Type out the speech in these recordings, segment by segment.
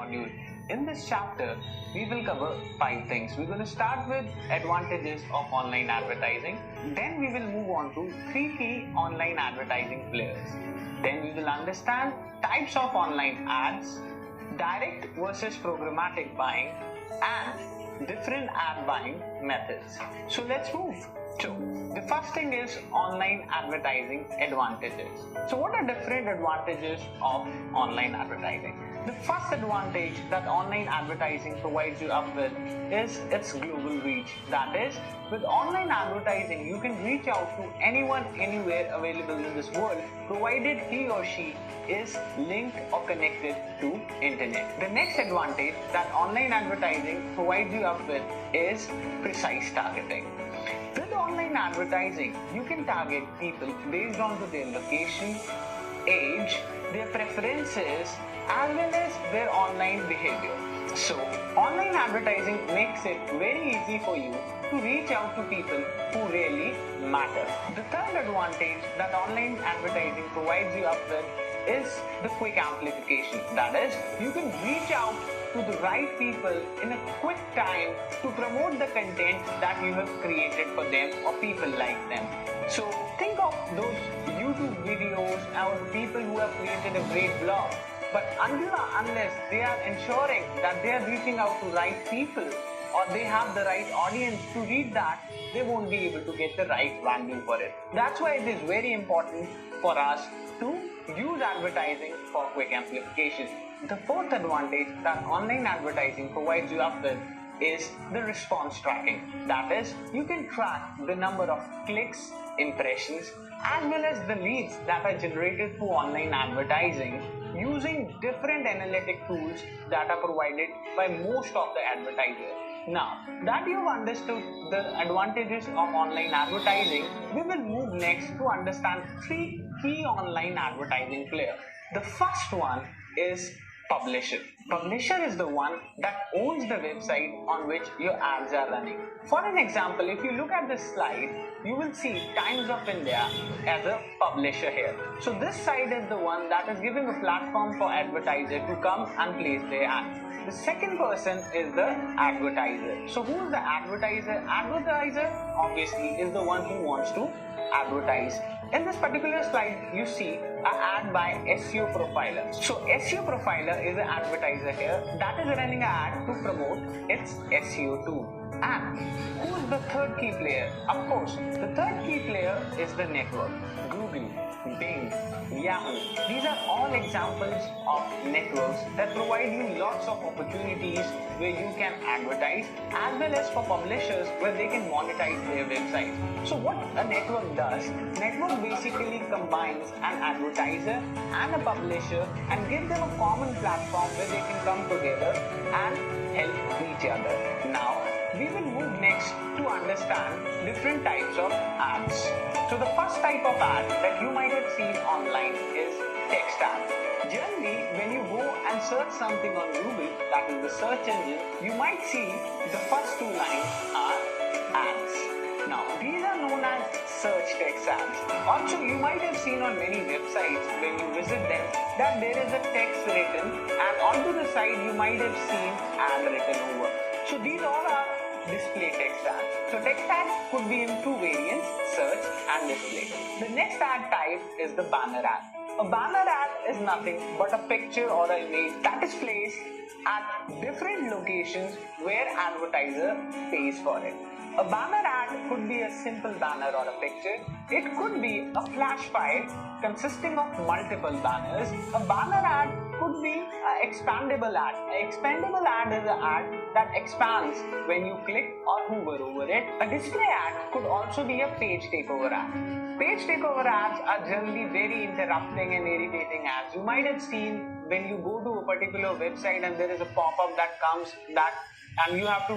module. In this chapter, we will cover 5 things. We're going to start with advantages of online advertising. Then we will move on to 3 key online advertising players. Then we will understand types of online ads, direct versus programmatic buying, and different ad buying methods. So let's move. So the first thing is online advertising advantages. So what are different advantages of online advertising? The first advantage that online advertising provides you up with is its global reach. That is, with online advertising, you can reach out to anyone, anywhere available in this world, provided he or she is linked or connected to internet. The next advantage that online advertising provides you up with is precise targeting. With online advertising, you can target people based on their location, age, their preferences, as well as their online behavior. So, online advertising makes it very easy for you to reach out to people who really matter. The third advantage that online advertising provides you up with is the quick amplification. That is, you can reach out to the right people in a quick time to promote the content that you have created for them or people like them. So think of those YouTube videos or people who have created a great blog, but until or unless they are ensuring that they are reaching out to right people or they have the right audience to read that, they won't be able to get the right value for it. That's why it is very important for us to use advertising for quick amplification. The fourth advantage that online advertising provides you up with is the response tracking. That is, you can track the number of clicks, impressions, as well as the leads that are generated through online advertising using different analytic tools that are provided by most of the advertisers. Now that you've understood the advantages of online advertising, we will move next to understand 3 key online advertising players. The first one is publisher. Publisher is the one that owns the website on which your ads are running. For an example, if you look at this slide, you will see Times of India as a publisher here. So this site is the one that is giving a platform for advertisers to come and place their ads. The second person is the advertiser. So who is the advertiser? Advertiser obviously is the one who wants to advertise. In this particular slide, you see an ad by SEO Profiler. So SEO Profiler is an advertiser here that is running an ad to promote its SEO tool. And who is the third key player? Of course, the third key player is the network. Google, Bing, Yahoo. These are all examples of networks that provide you lots of opportunities where you can advertise, as well as for publishers where they can monetize their websites. So what a network does, network basically combines an advertiser and a publisher and gives them a common platform where they can come together and help each other. Now, we will move next to understand different types of ads. So the first type of ad that you might have seen online is text ad. Generally, when you go and search something on Google, that is the search engine, you might see the first 2 lines are ads. Now, these are known as search text ads. Also, you might have seen on many websites when you visit them that there is a text written, and onto the side you might have seen ad written over. So these all are display text ads. So text ads could be in 2 variants, search and display. The next ad type is the banner ad. A banner ad is nothing but a picture or an image that is placed at different locations where advertiser pays for it. A banner ad could be a simple banner or a picture. It could be a flash file consisting of multiple banners. A banner ad could be an expandable ad. An expandable ad is an ad that expands when you click or hover over it. A display ad could also be a page takeover ad. Page takeover ads are generally very interrupting and irritating ads. You might have seen when you go to a particular website and there is a pop-up that comes and you have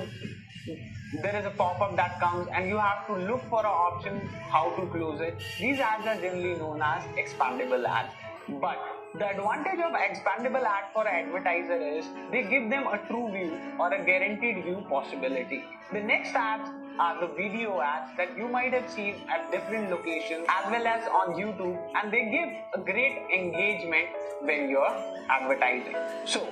to look for an option how to close it. These ads are generally known as expandable ads. But the advantage of expandable ad for an advertiser is they give them a true view or a guaranteed view possibility. The next ads are the video ads that you might have seen at different locations as well as on YouTube, and they give a great engagement when you're advertising. So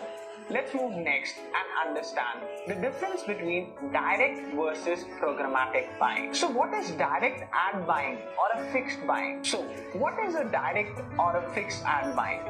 let's move next and understand the difference between direct versus programmatic buying. So what is direct ad buying or a fixed buying? So what is a direct or a fixed ad buying?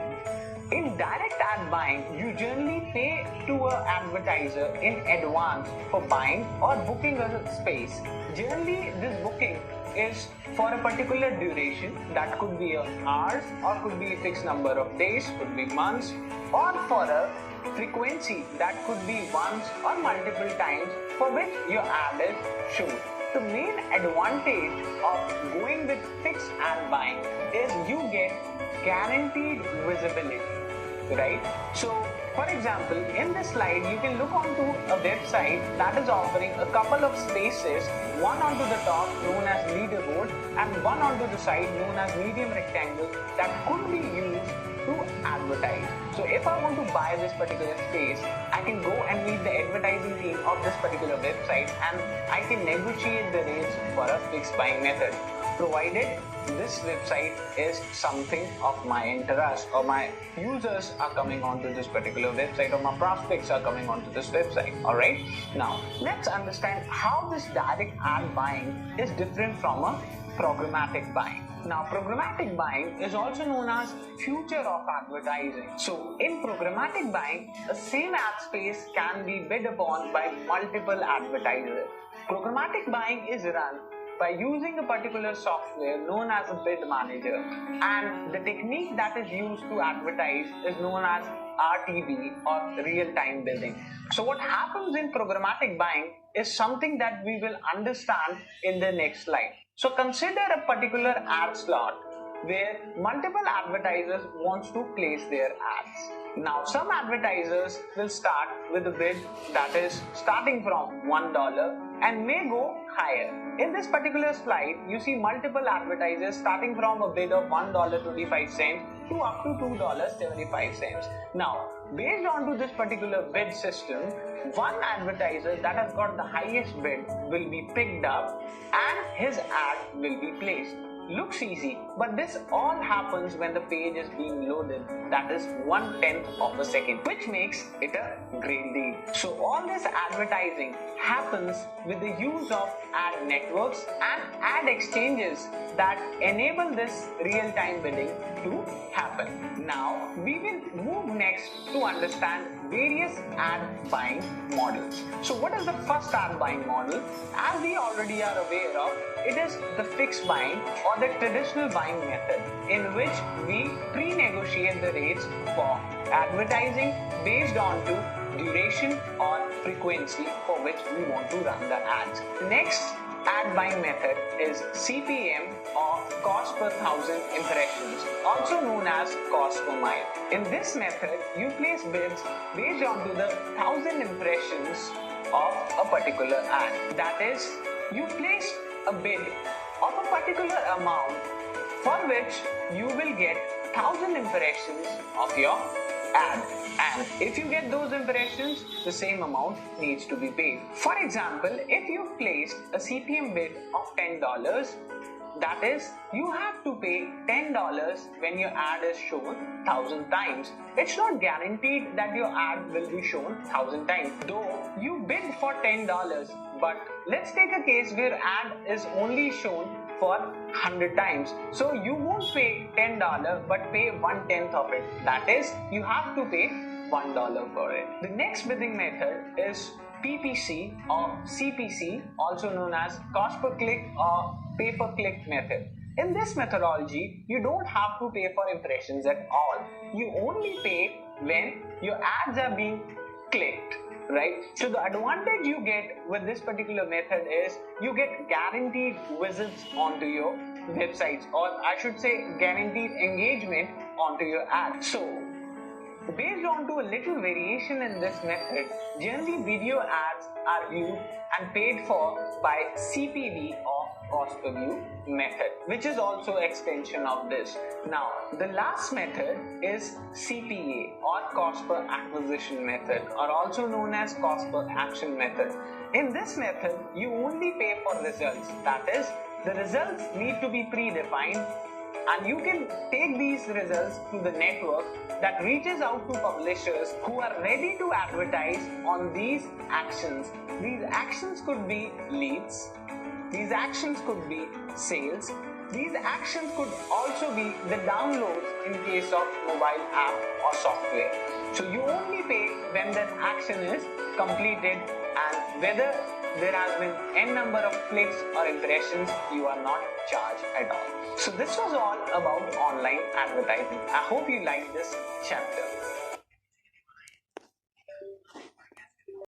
In direct ad buying, you generally pay to an advertiser in advance for buying or booking a space. Generally, this booking is for a particular duration, that could be hours or could be a fixed number of days, could be months, or for a frequency that could be once or multiple times for which your ad is shown. The main advantage of going with fixed ad buying is you get guaranteed visibility, right? So for example, in this slide you can look onto a website that is offering a couple of spaces, one onto the top known as leaderboard and one onto the side known as medium rectangle, that could be used to advertise. So if I want to buy this particular space, I can go and meet the advertising team of this particular website and I can negotiate the rates for a fixed buying method, provided this website is something of my interest or my users are coming onto this particular website or my prospects are coming onto this website. Alright, now let's understand how this direct ad buying is different from a programmatic buying. Now, programmatic buying is also known as future of advertising. So, in programmatic buying, the same ad space can be bid upon by multiple advertisers. Programmatic buying is run by using a particular software known as a bid manager, and the technique that is used to advertise is known as RTB or real-time bidding. So what happens in programmatic buying is something that we will understand in the next slide. So consider a particular ad slot where multiple advertisers wants to place their ads. Now some advertisers will start with a bid that is starting from $1 and may go higher. In this particular slide, you see multiple advertisers starting from a bid of $1.25 to up to $2.75. Now, based on to this particular bid system, one advertiser that has got the highest bid will be picked up and his ad will be placed. Looks easy, but this all happens when the page is being loaded, that is 1/10 of a second, which makes it a great deal. So all this advertising happens with the use of ad networks and ad exchanges that enable this real-time bidding to happen. Now we will move next to understand various ad buying models. So what is the first ad buying model? As we already are aware of, it is the fixed buying or the traditional buying method, in which we pre-negotiate the rates for advertising based on to duration or frequency for which we want to run the ads. Next ad buying method is CPM or cost per thousand impressions, also known as cost per mile. In this method, you place bids based on to the 1,000 impressions of a particular ad. That is, you place a bid of a particular amount for which you will get 1,000 impressions of your ad, and if you get those impressions, the same amount needs to be paid. For example, if you placed a CPM bid of $10, that is, you have to pay $10 when your ad is shown 1,000 times. It's not guaranteed that your ad will be shown 1,000 times, though you bid for $10, but let's take a case where ad is only shown for 100 times. So you won't pay $10 but pay 1/10 of it. That is, you have to pay $1 for it. The next bidding method is PPC or CPC, also known as cost per click or pay per click method. In this methodology, you don't have to pay for impressions at all. You only pay when your ads are being clicked, right? So the advantage you get with this particular method is you get guaranteed visits onto your websites, or I should say guaranteed engagement onto your ads. So based on to a little variation in this method, generally video ads are viewed and paid for by CPV or cost per view method, which is also extension of this. Now the last method is CPA or cost per acquisition method, or also known as cost per action method. In this method, you only pay for results, that is, the results need to be predefined and you can take these results to the network that reaches out to publishers who are ready to advertise on these actions. These actions could be leads, these actions could be sales, these actions could also be the downloads in case of mobile app or software. So you only pay when that action is completed, and whether there has been n number of clicks or impressions, you are not charged at all. So this was all about online advertising. I hope you liked this chapter.